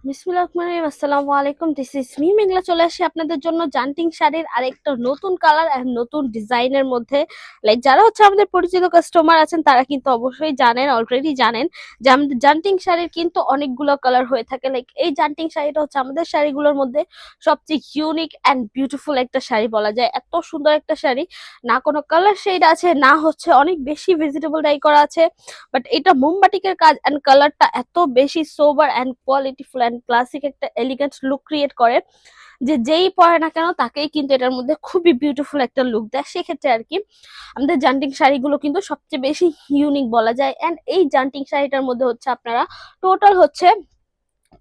বিসমিল্লাহির রহমানির রহিম। আসসালামু আলাইকুম, দিস ইজ মি মেঘলা। চলে আসি আপনাদের জন্য জান্টিং শাড়ির আরেকটা নতুন কালার এন্ড নতুন ডিজাইনের মধ্যে। যারা হচ্ছে আমাদের পরিচিত কাস্টমার আছেন তারা কিন্তু অবশ্যই জানেন, অলরেডি জানেন যে আমাদের জান্টিং শাড়ির কিন্তু অনেকগুলো কালার হয়ে থাকে। এই জান্টিং শাড়িটা হচ্ছে আমাদের শাড়িগুলোর মধ্যে সবচেয়ে ইউনিক এন্ড বিউটিফুল একটা শাড়ি বলা যায়। এত সুন্দর একটা শাড়ি, না কোনো কালার শেড আছে, না হচ্ছে অনেক বেশি ভেজিটেবল ডাই করা আছে, বাট এটা মোমবাটিকের কাজ এন্ড কালারটা এত বেশি সোবার এন্ড কোয়ালিটিফুল এন্ড ক্লাসিক একটা এলিগেন্ট লুক ক্রিয়েট করে যে যেই পরে না কেন তাকেই কিন্তু এটার মধ্যে খুবই বিউটিফুল একটা লুক দেয়। সেক্ষেত্রে আর কি আমাদের জান্টিং শাড়িগুলো কিন্তু সবচেয়ে বেশি ইউনিক বলা যায়। এন্ড এই জান্টিং শাড়িটার মধ্যে হচ্ছে আপনারা টোটাল হচ্ছে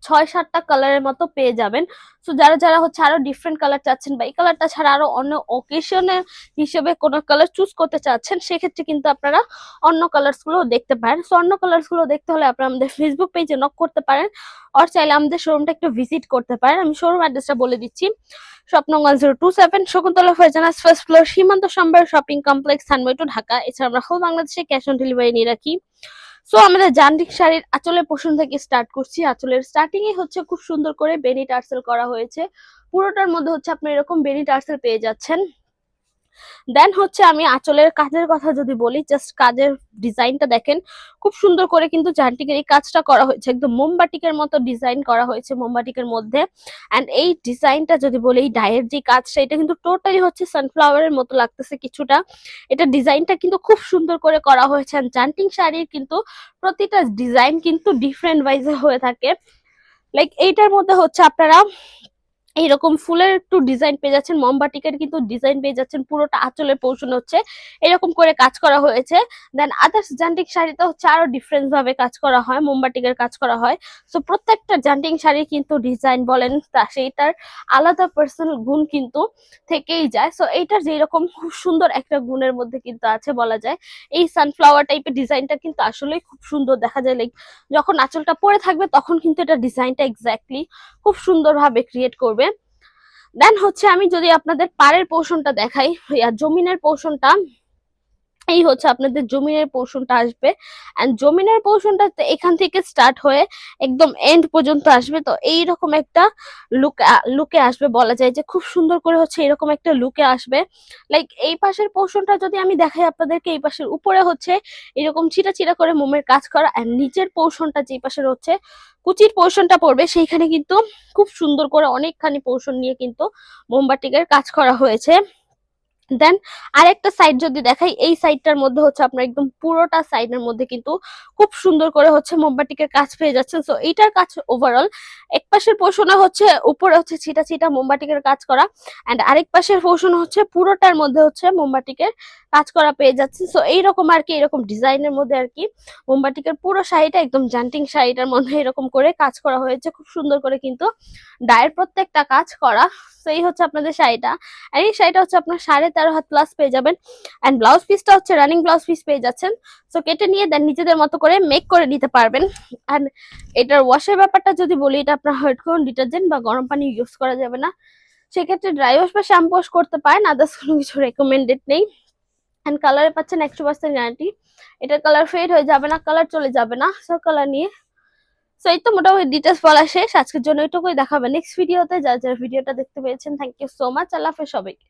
6-7টা কালারের মতো পেয়ে যাবেন। সো যারা যারা হচ্ছে আরো ডিফারেন্ট কালার চাচ্ছেন বা এই কালারটা ছাড়া আরো অন্য অকেশনের হিসেবে কোনো কালার চুজ করতে চাচ্ছেন, সেক্ষেত্রে কিন্তু আপনারা অন্য কালার্স গুলো দেখতে পারেন। সো অন্য কালার্স গুলো দেখতে হলে আপনারা আমাদের ফেসবুক পেজে নক করতে পারেন, আর চাইলে আমাদের শোরুমটা একটু ভিজিট করতে পারেন। আমি শোরুম অ্যাড্রেসটা বলে দিচ্ছি। শপ নং 1027 শকুন্তলা ফয়জানাস ফার্স্ট ফ্লোর, সীমান্ত সম্ভার shopping complex, Thanmoy two Dhaka. এছাড়া আমরা হোল বাংলাদেশে ক্যাশ অন ডেলিভারি নিয়ে রাখি। সো আমাদের জান্টিং শাড়ির আঁচলের পোর্শন থেকে স্টার্ট করছি। আঁচলের স্টার্টিং এ হচ্ছে খুব সুন্দর করে বেনি টার্সেল করা হয়েছে। পুরোটার মধ্যে হচ্ছে আপনি এরকম বেনি টার্সেল পেয়ে যাচ্ছেন। দেন হচ্ছে আমি আঁচলের কাজের কথা যদি বলি, জাস্ট কাজের ডিজাইনটা দেখেন, খুব সুন্দর করে কিন্তু জান্টিকের এই কাজটা করা হয়েছে, একদম মোমবাটিকের মতো ডিজাইন করা হয়েছে মোমবাটিকের মধ্যে। অ্যান্ড এই ডিজাইনটা যদি বলি, এই ডায়ের যে কাজটা, এটা কিন্তু টোটালি হচ্ছে সানফ্লাওয়ারের মতো লাগতেছে কিছুটা। এটা ডিজাইনটা কিন্তু খুব সুন্দর করে করা হয়েছে। জান্টিং শাড়ির কিন্তু প্রতিটা ডিজাইন কিন্তু ডিফারেন্ট ওয়াইজে হয়ে থাকে। এইটার মধ্যে হচ্ছে আপনারা এইরকম ফুলের একটু ডিজাইন পেয়ে যাচ্ছেন, মোমবাটিকের কিন্তু ডিজাইন পেয়ে যাচ্ছেন। পুরোটা আঁচলের পোর্শন হচ্ছে এরকম করে কাজ করা হয়েছে। দেন আদার্স জান্টিং শাড়িতে হচ্ছে আরো ডিফারেন্ট ভাবে কাজ করা হয়, মোমবাটিকের কাজ করা হয়। সো প্রত্যেকটা জান্টিং শাড়ি কিন্তু ডিজাইন বলেন তা সেইটার আলাদা পার্সোনাল গুণ কিন্তু থেকেই যায়। সো এইটার যেরকম খুব সুন্দর একটা গুণের মধ্যে কিন্তু আছে বলা যায়। এই সানফ্লাওয়ার টাইপের ডিজাইনটা কিন্তু আসলেই খুব সুন্দর দেখা যায়। যখন আঁচলটা পরে থাকবে তখন কিন্তু এটা ডিজাইনটা এক্স্যাক্টলি খুব সুন্দরভাবে ক্রিয়েট করবে। দেন হচ্ছে আমি যদি আপনাদের পাড়ের পোর্শনটা দেখাই, জমিনের পোর্শনটা, এই হচ্ছে আপনাদের জমিনের পোর্শনটা আসবে। এন্ড জমিনের পোর্শনটা এখান থেকে স্টার্ট হয়ে একদম এন্ড পর্যন্ত আসবে। তো এইরকম একটা লুকে আসবে বলা যায়, যে খুব সুন্দর করে হচ্ছে এরকম একটা লুকে আসবে। এই পাশের পোর্শনটা যদি আমি দেখাই আপনাদেরকে, এই পাশের উপরে হচ্ছে এরকম ছিটা ছিটা করে মোমের কাজ করা। এন্ড নিচের পোর্শনটা যে পাশের হচ্ছে কুচির পোর্শনটা পড়বে, সেইখানে কিন্তু খুব সুন্দর করে অনেকখানি পোর্শন নিয়ে কিন্তু মোমবাটিকের কাজ করা হয়েছে। দেন আরেকটা সাইড যদি দেখাই, এই সাইডটার মধ্যে হচ্ছে আপনার একদম পুরোটা সাইডের মধ্যে কিন্তু খুব সুন্দর করে হচ্ছে মোমবাটিকের কাজ পেয়ে যাচ্ছেন। সো এইটার কাজ ওভারঅল এক পাশের পোর্শনে হচ্ছে উপরে হচ্ছে ছিটা ছিটা মোমবাটিকের কাজ করা, এন্ড আরেক পাশের পোর্শন হচ্ছে পুরোটার মধ্যে হচ্ছে মোমবাটিকের কাজ করা পেয়ে যাচ্ছে। সো এইরকম আর কি, এরকম ডিজাইনের মধ্যে আর কি মোমবাটিকের পুরো শাড়িটা একদম জান্টিং শাড়িটার মধ্যে এরকম করে কাজ করা হয়েছে, খুব সুন্দর করে কিন্তু ডায়ের প্রত্যেকটা কাজ করা। সো এই হচ্ছে আপনাদের শাড়িটা। আর এই শাড়িটা হচ্ছে আপনার 13.5 হাত প্লাস পেয়ে যাবেন। এন্ড ব্লাউজ পিসটা হচ্ছে রানিং ব্লাউজ পিস পেয়ে যাচ্ছেন। সো কেটে নিয়ে দেন নিজেদের মতো করে মেক করে নিতে পারবেন। এন্ড এটার ওয়াশের ব্যাপারটা যদি বলি, এটা আপনার হয়তো কোনো ডিটারজেন্ট বা গরম পানি ইউজ করা যাবে না, সেক্ষেত্রে ড্রাই ওয়াশ বা শ্যাম্পু ওয়াশ করতে পারেন, আদার্স কোনো কিছু রেকমেন্ডেড নেই। এন্ড কালারে পাচ্ছেন 100% গ্যারান্টি, এটার কালার ফেড হয়ে যাবে না, কালার চলে যাবে না। সো কালার নিয়ে, সো এই তো মোটামুটি ডিটেলস বলা শেষ। আজকের জন্য এটুকুই, দেখাবে নেক্সট ভিডিওতে। যারা যারা ভিডিওটা দেখতে পেয়েছেন, থ্যাংক ইউ সো মাচ। আল্লাহ হাফেজ সবাইকে।